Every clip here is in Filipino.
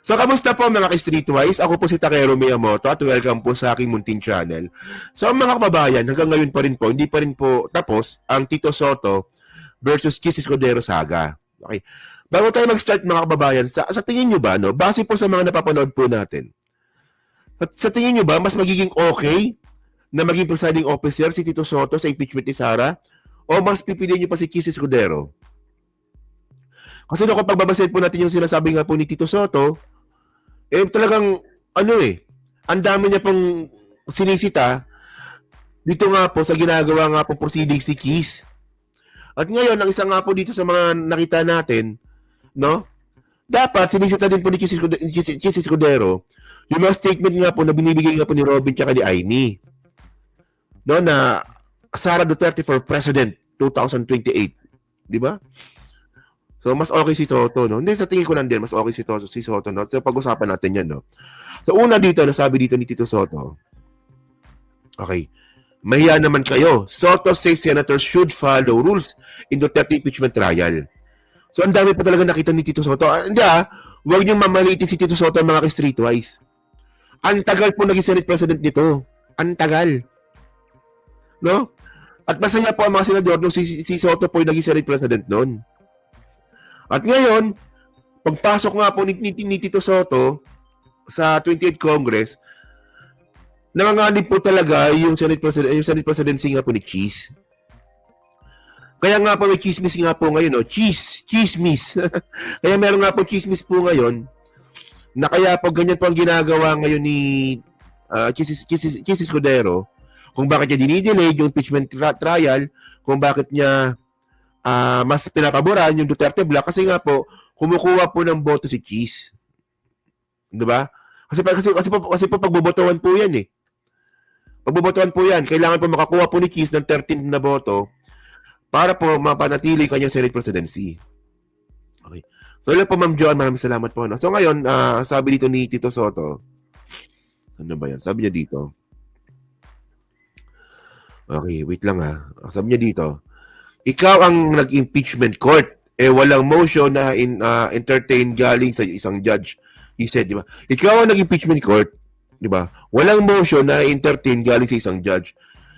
So, kamusta po mga ka-Streetwise? Ako po si Takero Miyamoto at welcome po sa aking munting channel. So, mga kababayan, hanggang ngayon pa rin po, hindi pa rin po tapos ang Tito Soto versus Kiss Escudero saga. Okay. Bago tayo mag-start mga kababayan, sa tingin nyo ba, no, base po sa mga napapanood po natin, sa tingin nyo ba, mas magiging okay na maging presiding officer si Tito Soto sa impeachment ni Sara? O mas pipiliin nyo pa si Kiss Escudero? Kasi no, kapag babasahin po natin yung sinasabi nga po ni Tito Soto, talagang, ang dami niya pong sinisita dito nga po sa ginagawa nga pong proceedings si Kiss. At ngayon, ang isa nga po dito sa mga nakita natin, no? Dapat sinisita din po ni Kiss Escudero yung mga statement nga po na binibigay nga po ni Robin tsaka ni Aimee. No, na Sara Duterte for President 2028. Di ba? So, mas okay si Soto, no? Hindi, sa tingin ko lang din, mas okay si Soto, no? So, pag-usapan natin yan, no? So, una dito, nasabi dito ni Tito Soto, okay, mahiya naman kayo. Soto says senators should follow rules in Duterte impeachment trial. So, ang dami pa talaga nakita ni Tito Soto. Hindi huwag niyong mamalitin si Tito Soto mga ka-Streetwise. Ang tagal po naging Senate President nito. Ang tagal. No? At masaya po ang mga senador nung si Soto po yung naging Senate President noon. At ngayon, pagpasok nga po ni Tito Soto sa 28th Congress, nanganganib po talaga yung Senate Presidency nga po ni Cheese. Kaya nga po may chismis nga po ngayon, no? Chismis. Kaya meron nga po chismis po ngayon na kaya po ganyan po ang ginagawa ngayon ni Kiss Escudero, kung bakit niya dinidelay yung impeachment trial, kung bakit niya mas pinapaboran yung Duterte Black kasi nga po kumukuha po ng boto si Cheese. 'Di ba? Kasi po pagbobotohan po 'yan eh. Pagbobotohan po 'yan, kailangan po makakuha po ni Cheese ng 13 na boto para po mapanatili kanyang Senate presidency. Okay. So yun po Ma'am John, maraming salamat po. No? So ngayon, sabi dito ni Tito Soto, ano ba 'yan? Sabi niya dito. Okay, wait lang Sabi niya dito, ikaw ang nag-impeachment court. Walang motion na entertain galing sa isang judge. He said, di ba? Ikaw ang nag-impeachment court, di ba? Walang motion na entertain galing sa isang judge.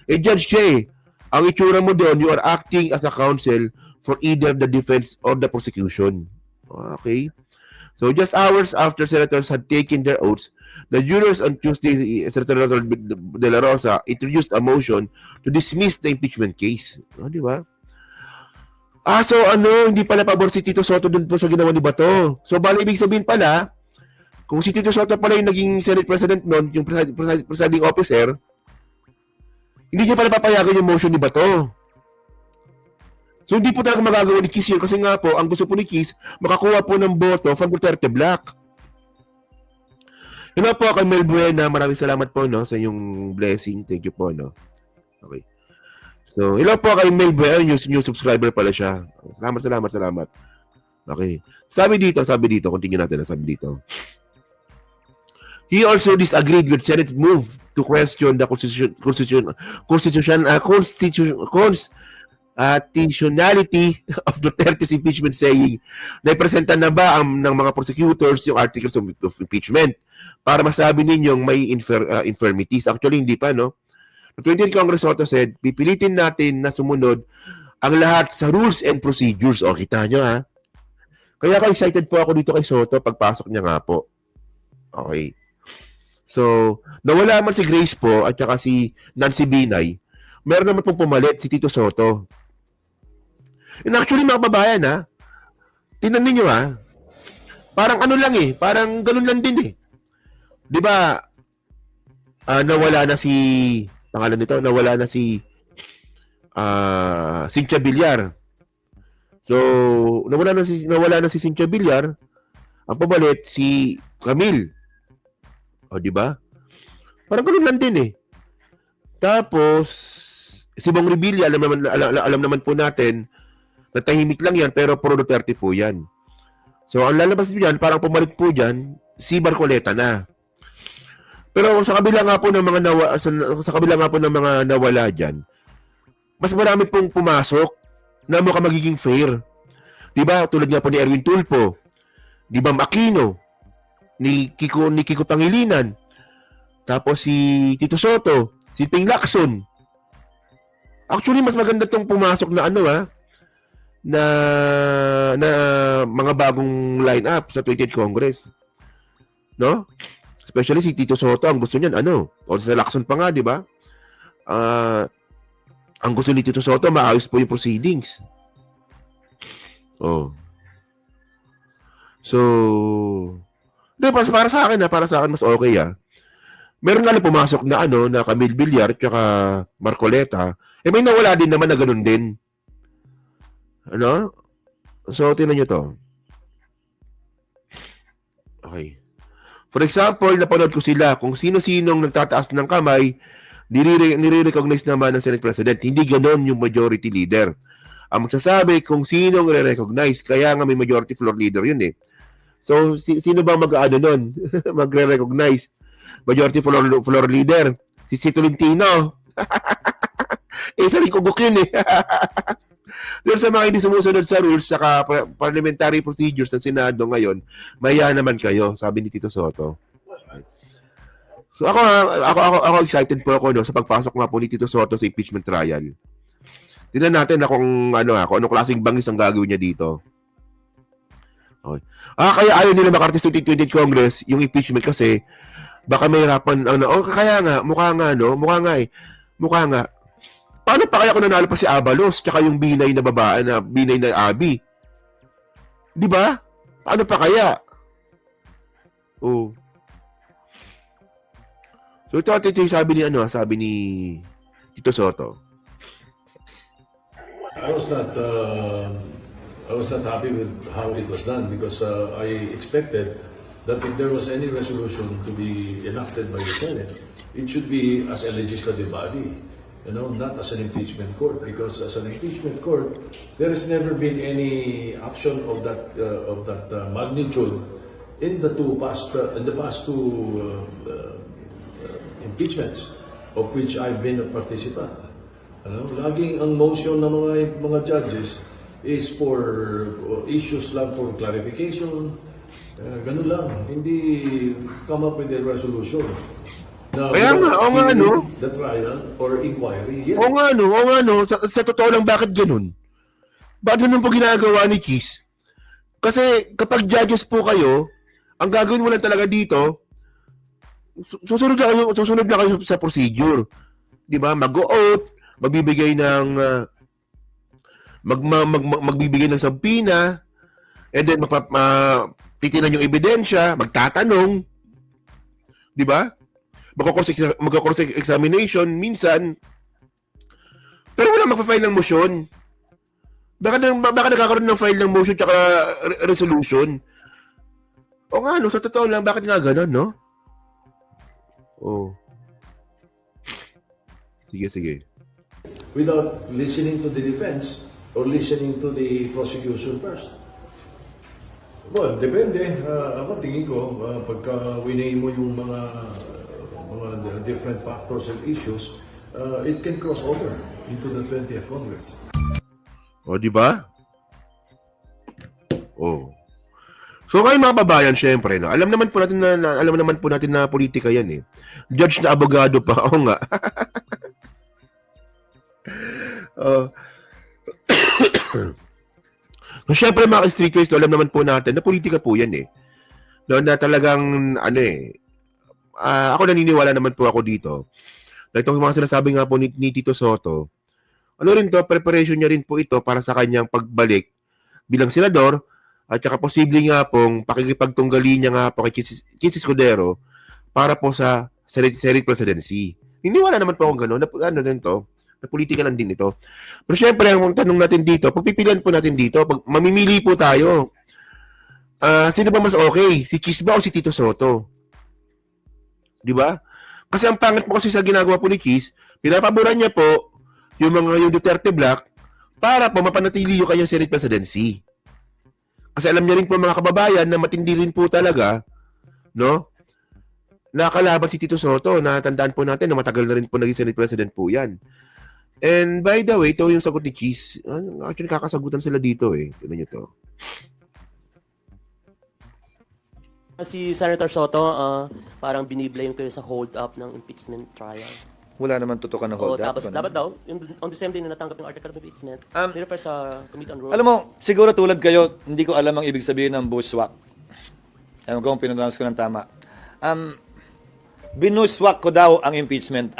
Judge siya Ang itsura mo doon, you are acting as a counsel for either the defense or the prosecution. Okay? So, just hours after senators had taken their oaths, the jurors on Tuesday, Senator De La Rosa introduced a motion to dismiss the impeachment case. Di ba? So hindi pala pabor si Tito Soto dun po sa ginawa ni Bato. So, bali ibig sabihin pala, kung si Tito Soto pala yung naging Senate President noon, yung presiding officer, hindi niya pala papayagan yung motion ni Bato. So, hindi po talaga magagawa ni Kiss yun kasi nga po, ang gusto po ni Kiss, makakuha po ng boto from Duterte Black. Hello po kay Mel Buena, maraming salamat po no, sa inyong blessing. Thank you po. No? Okay. So, hello po kay Mel Buena, new subscriber pala siya. Salamat. Okay. Sabi dito, continue natin na sabi dito. He also disagreed with Senate move to question the constitutionality of Duterte's impeachment, saying, naipresenta na ba ng mga prosecutors yung articles of impeachment para masabi ninyong may infirmities? Actually, hindi pa, no? The 20th Congress Soto said, pipilitin natin na sumunod ang lahat sa rules and procedures. O, kita nyo Kaya excited po ako dito kay Soto pagpasok niya nga po. Okay. So, nawala man si Grace po at saka si Nancy Binay, meron naman pong pumalit si Tito Soto. And actually, mga babayan tingnan ninyo parang parang ganun lang din Di ba, nawala na si Cynthia Villar. So, nawala na si Cynthia Villar. Ang pumalit si Camille. O, di ba? Parang ganun lang din Tapos, si Bong Revilla, alam naman po natin na tahimik lang yan, pero pro Duterte po yan. So, ang lalabas diyan, parang pumalit po diyan si Barcoleta na. Pero sa kabila nga po ng mga nawala diyan, mas marami pong pumasok na mukhang magiging fair. 'Di ba? Tulad nga po ni Erwin Tulfo, 'di ba, Aquino, ni Kiko Pangilinan, tapos si Tito Soto, si Ping Lacson. Actually, mas maganda tong pumasok na na na mga bagong line-up sa 28th Congress. No? Especially si Tito Soto, ang gusto niyan, o sa Lacson pa nga, di ba? Ang gusto ni Tito Soto, maayos po yung proceedings. Oh. So, para sa akin, mas okay Meron nga lang pumasok na na Camille Villar tsaka Marcoleta. May nawala din naman na ganun din. So, tingnan nyo to. Okay. For example, napanood ko sila kung sino-sinong nagtataas ng kamay, nire-recognize naman ng Senate President. Hindi ganon yung majority leader. Ang magsasabi kung sinong re-recognize, kaya nga may majority floor leader yun eh. So, sino ba nun? Magre-recognize? Majority floor leader. Si Tolentino. Isa rin kugukin eh. Pero sa mga hindi sumusunod sa rules saka parliamentary procedures ng Senado ngayon, maya naman kayo, sabi ni Tito Soto. So ako excited po ako sa pagpasok nga po ni Tito Soto sa impeachment trial. Tingnan natin kung anong klaseng bangis ang gagawin niya dito. Okay. Kaya ayaw nila makarating sa 2020 Congress yung impeachment kasi baka may hirapan kaya nga mukha nga. Paano pa kaya kung nanalo pa si Abalos tsaka yung binay na babae na binay na Abby? Di ba? Paano pa kaya? Oh. So ito yung sabi ni Tito Soto. I was not happy with how it was done because I expected that if there was any resolution to be enacted by the Senate, it should be as a legislative body, not as an impeachment court. Because as an impeachment court, there has never been any action of that magnitude in the past two impeachments of which I've been a participant. Laging ang motion ng mga judges is for issues lang for clarification. Ganun lang. Hindi come up with a resolution. Kaya nga, the trial or inquiry. Yeah. Oo nga, sa totoo lang, bakit ganun? Bakit ganun po ginagawa ni Kiss? Kasi kapag judges po kayo, ang gagawin mo lang talaga dito, susunod na kayo sa procedure. Di ba? Mag-o-oath, magbibigay ng magbibigay ng subpoena, and then titinan yung ebidensya, magtatanong, di ba? Magka-cross examination minsan, pero wala magpa-file ng motion. Baka nagkakaroon ng file ng motion tsaka resolution. O nga, sa totoo lang, bakit nga ganun, no? Oh. Sige. Without listening to the defense or listening to the prosecution first. Well, depende. Ako tingin ko, pagka winay mo yung mga different factors and issues, it can cross over into the 20th Congress. O, di ba? Oh. So kayo mga babayan, syempre, no? Alam naman po natin na politika yan eh. Judge na abogado pa. Oo nga. So, syempre mga streetways, alam naman po natin na politika po yan eh. No, na talagang ako naniniwala naman po ako dito. Na itong mga sinasabi nga po ni Tito Soto, preparation niya rin po ito para sa kanyang pagbalik bilang senador at saka posible nga pong pakikipagtunggali niya nga po kay Chis Escudero para po sa Senate presidency. Niniwala naman po akong gano'n na politika lang din ito. Pero syempre, ang tanong natin dito, pagpipilian po natin dito, pag mamimili po tayo, sino ba mas okay? Si Chis ba o si Tito Soto? Di ba? Kasi ang pangit po kasi sa ginagawa po ni Chis, pinapaboran niya po yung Duterte Black para po mapanatili yung kanyang Senate presidency. Kasi alam niya rin po mga kababayan na matindi rin po talaga, no? Nakalaban si Tito Soto, natandaan po natin na matagal na rin po naging Senate President po yan. And by the way, ito yung sagot ni Chis. Actually, kakasagutan sila dito eh. Tignan nyo to. Si Senator Soto, parang biniblame kayo sa hold up ng impeachment trial. Wala naman tutukan ng Oo, hold up. tapos dapat daw, on the same day na natanggap yung article of impeachment, nirefer sa Committee on Rules. Alam mo, siguro tulad kayo, hindi ko alam ang ibig sabihin ng bushwhack. Ewan ko kung pinanalas ko ng tama. Binushwhack ko daw ang impeachment.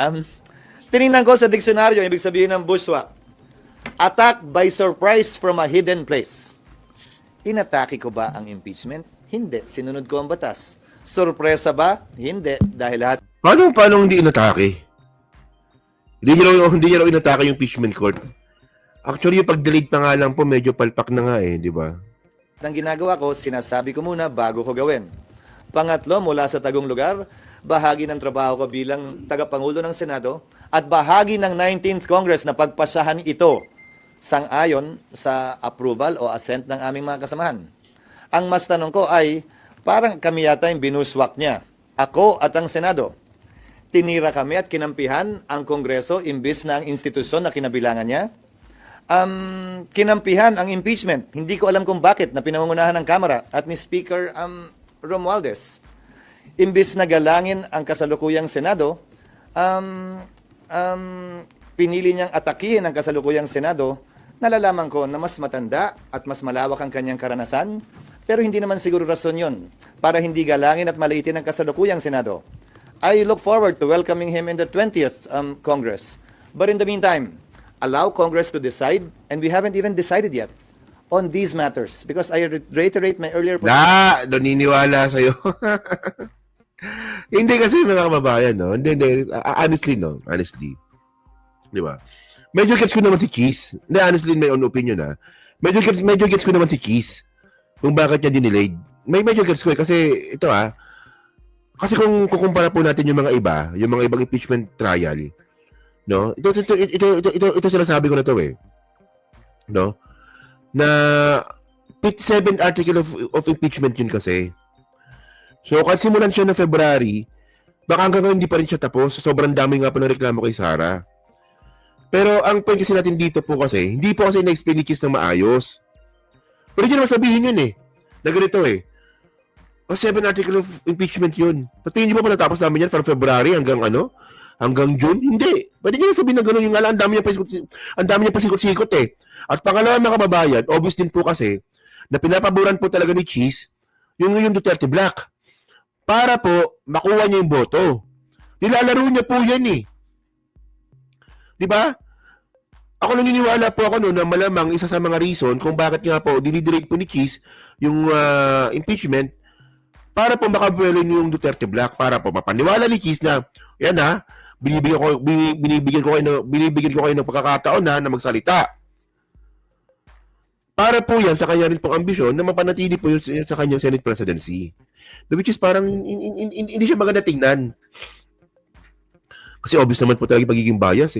Tinignan ko sa diksyonaryo, ibig sabihin ng bushwhack. Attack by surprise from a hidden place. Inatake ko ba ang impeachment? Hindi. Sinunod ko ang batas. Sorpresa ba? Hindi. Dahil lahat Paano hindi inatake? Hindi niya raw inatake yung impeachment court. Actually, yung pag-delete pa nga lang po, medyo palpak na nga di ba? ng ginagawa ko, sinasabi ko muna bago ko gawin. Pangatlo, mula sa tagong lugar, bahagi ng trabaho ko bilang tagapangulo ng Senado at bahagi ng 19th Congress na pagpasahan ito sang-ayon sa approval o assent ng aming mga kasamahan. Ang mas tanong ko ay, parang kami yata yung binuswak niya. Ako at ang Senado. Tinira kami at kinampihan ang Kongreso imbis na ang institusyon na kinabilangan niya. Kinampihan ang impeachment. Hindi ko alam kung bakit na pinangungunahan ng Kamara at ni Speaker Romualdez. Imbis na galangin ang kasalukuyang Senado, pinili niyang atakihin ang kasalukuyang Senado. Nalalaman ko na mas matanda at mas malawak ang kanyang karanasan, pero hindi naman siguro rason yun para hindi galangin at maliitin ang kasalukuyang Senado. I look forward to welcoming him in the 20th Congress. But in the meantime, allow Congress to decide, and we haven't even decided yet on these matters because I reiterate my earlier position. Naniniwala sa'yo. Hindi kasi mga kababayan, no? Hindi. Honestly. Di ba? Medyo gets ko naman si Cheese. Hindi, honestly, my own opinion, ha? Medyo gets ko naman si Cheese kung bakit niya dinilayed. Medyo gets ko kasi ito, kasi kung kukumpara po natin yung mga ibang impeachment trial, no? Ito sinasabi ko na to no? Na 57th article of impeachment yun kasi. So, kasi simulan siya ng February, baka hanggang ngayon hindi pa rin siya tapos. Sobrang dami nga pa ng reklamo kay Sara. Pero ang point kasi natin dito po kasi, hindi po kasi na-explain ni Cheese ng maayos. Pero hindi naman sabihin yun na ganito O 7 article of impeachment yun. Pati hindi pa natapos namin yan from February hanggang June? Hindi. Pwede nyo sabihin na gano'n yung ang dami niya pasikot-sikot At pangalawa mga kababayan, obvious din po kasi na pinapaboran po talaga ni Cheese yung Duterte Black para po makuha niya yung boto. Nilalaro niya po yan Di ba? Ako naniniwala po ako na malamang isa sa mga reason kung bakit nga po dinidirect po ni Cheese yung impeachment para po makabuelo yung Duterte Black, para po mapaniwala ni Cheese na yan binibigyan ko kayo ng pagkakataon na magsalita. Para po yan sa kanya rin pong ambisyon na mapanatili po yung sa kanyang Senate presidency. Which is parang hindi siya maganda tingnan. Kasi obvious naman po talaga yung pagiging bias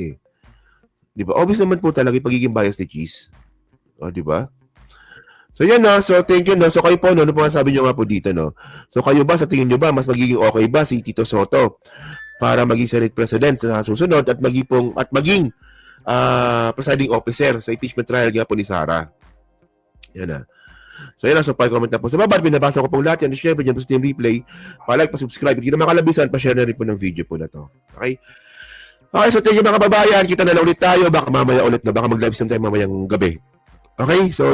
Di ba? Obvious naman po talaga yung pagiging bias ni Cheese. Di ba? So yan so thank you So kayo po, ano po sabi nyo nga po dito, So kayo ba, sa tingin nyo ba, mas magiging okay ba si Tito Soto para maging Senate President sa susunod at maging presiding officer sa impeachment trial nga po ni Sara? Yan So yan so pa-comment na po sa baba. Binabasa ko pong lahat yan. Share dyan po sa Team Replay. Pa-like, pa-subscribe. Hindi na makalabisan, pa-share na rin po ng video po na to. Okay? Okay, so thank you mga kababayan. Kita na lang ulit tayo. Baka mamaya ulit na. Baka mag-live tayo mamayang gabi. Okay? So